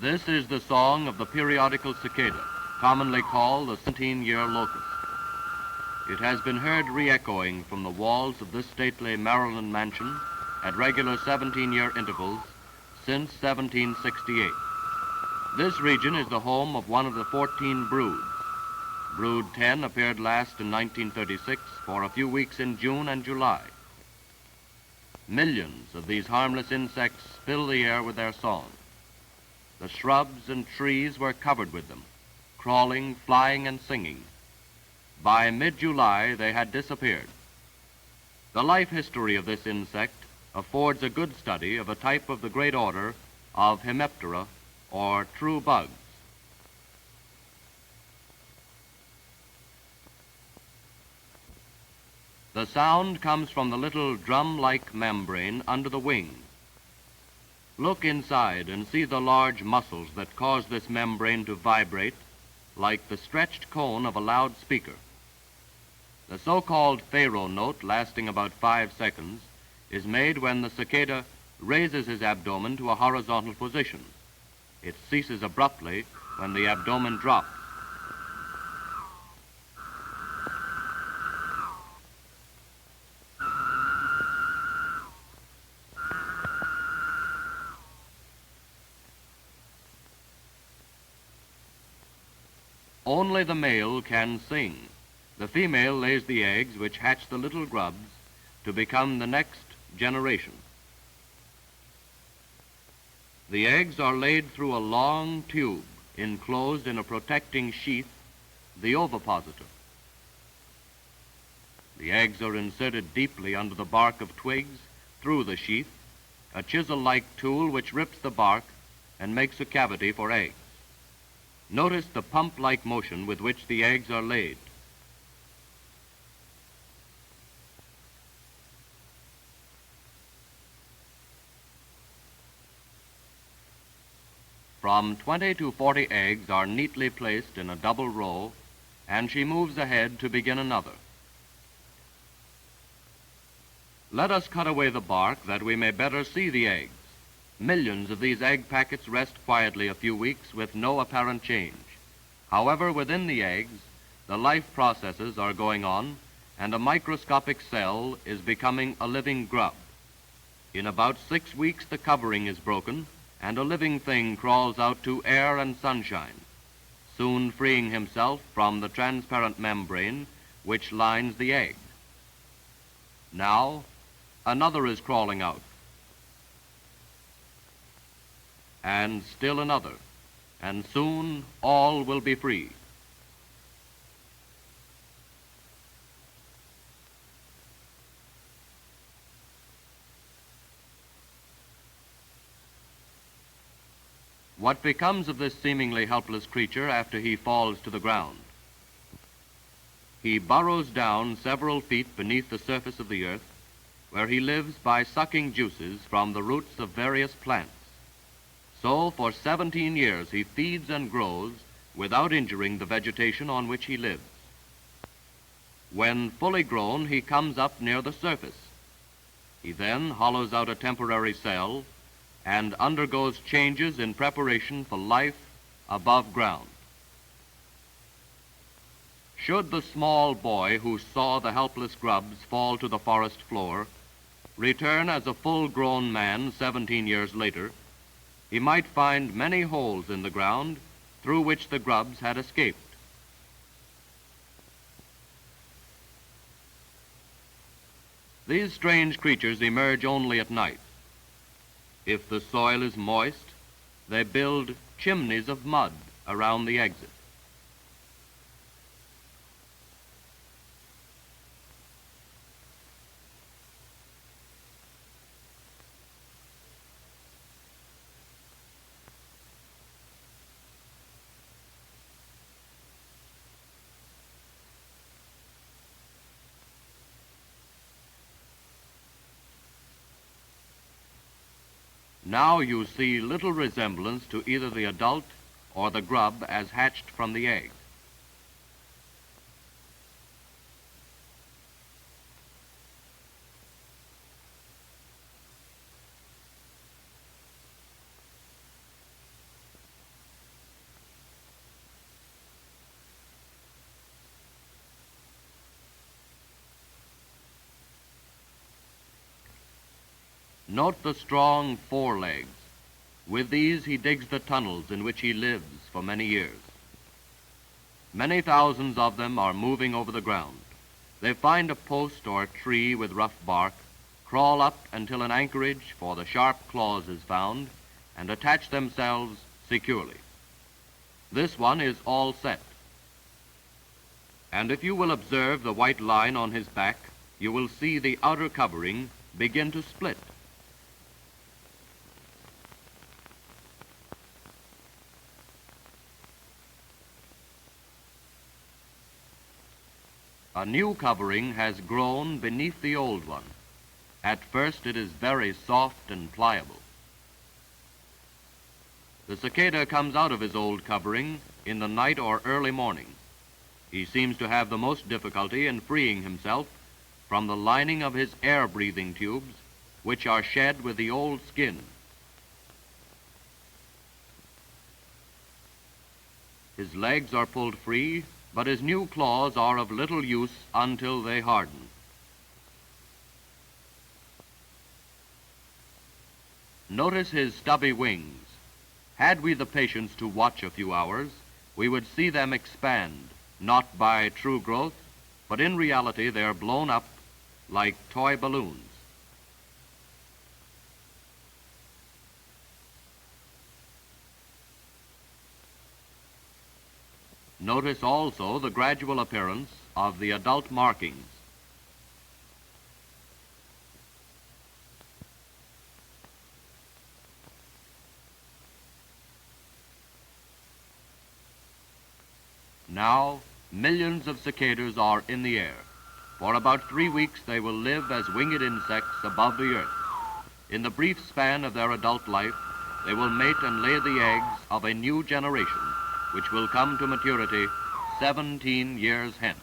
This is the song of the periodical cicada, commonly called the 17-year locust. It has been heard re-echoing from the walls of this stately Maryland mansion at regular 17-year intervals since 1768. This region is the home of one of the 14 broods. Brood 10 appeared last in 1936 for a few weeks in June and July. Millions of these harmless insects fill the air with their song. The shrubs and trees were covered with them, crawling, flying, and singing. By mid-July, they had disappeared. The life history of this insect affords a good study of a type of the great order of Hemiptera, or true bugs. The sound comes from the little drum-like membrane under the wing. Look inside and see the large muscles that cause this membrane to vibrate like the stretched cone of a loudspeaker. The so-called Pharaoh note, lasting about 5 seconds, is made when the cicada raises his abdomen to a horizontal position. It ceases abruptly when the abdomen drops. Only the male can sing. The female lays the eggs which hatch the little grubs to become the next generation. The eggs are laid through a long tube enclosed in a protecting sheath, the ovipositor. The eggs are inserted deeply under the bark of twigs through the sheath, a chisel-like tool which rips the bark and makes a cavity for eggs. Notice the pump-like motion with which the eggs are laid. From 20 to 40 eggs are neatly placed in a double row, and she moves ahead to begin another. Let us cut away the bark that we may better see the eggs. Millions of these egg packets rest quietly a few weeks with no apparent change. However, within the eggs, the life processes are going on, and a microscopic cell is becoming a living grub. In about 6 weeks, the covering is broken, and a living thing crawls out to air and sunshine, soon freeing himself from the transparent membrane which lines the egg. Now, another is crawling out, and still another, and soon all will be free. What becomes of this seemingly helpless creature after he falls to the ground? He burrows down several feet beneath the surface of the earth, where he lives by sucking juices from the roots of various plants. So, for 17 years, he feeds and grows without injuring the vegetation on which he lives. When fully grown, he comes up near the surface. He then hollows out a temporary cell and undergoes changes in preparation for life above ground. Should the small boy who saw the helpless grubs fall to the forest floor return as a full-grown man 17 years later, he might find many holes in the ground through which the grubs had escaped. These strange creatures emerge only at night. If the soil is moist, they build chimneys of mud around the exit. Now you see little resemblance to either the adult or the grub as hatched from the egg. Note the strong forelegs. With these he digs the tunnels in which he lives for many years. Many thousands of them are moving over the ground. They find a post or tree with rough bark, crawl up until an anchorage for the sharp claws is found, and attach themselves securely. This one is all set. And if you will observe the white line on his back, you will see the outer covering begin to split. A new covering has grown beneath the old one. At first it is very soft and pliable. The cicada comes out of his old covering in the night or early morning. He seems to have the most difficulty in freeing himself from the lining of his air-breathing tubes, which are shed with the old skin. His legs are pulled free, but his new claws are of little use until they harden. Notice his stubby wings. Had we the patience to watch a few hours, we would see them expand, not by true growth, but in reality they are blown up like toy balloons. Notice also the gradual appearance of the adult markings. Now, millions of cicadas are in the air. For about 3 weeks they will live as winged insects above the earth. In the brief span of their adult life, they will mate and lay the eggs of a new generation, which will come to maturity 17 years hence.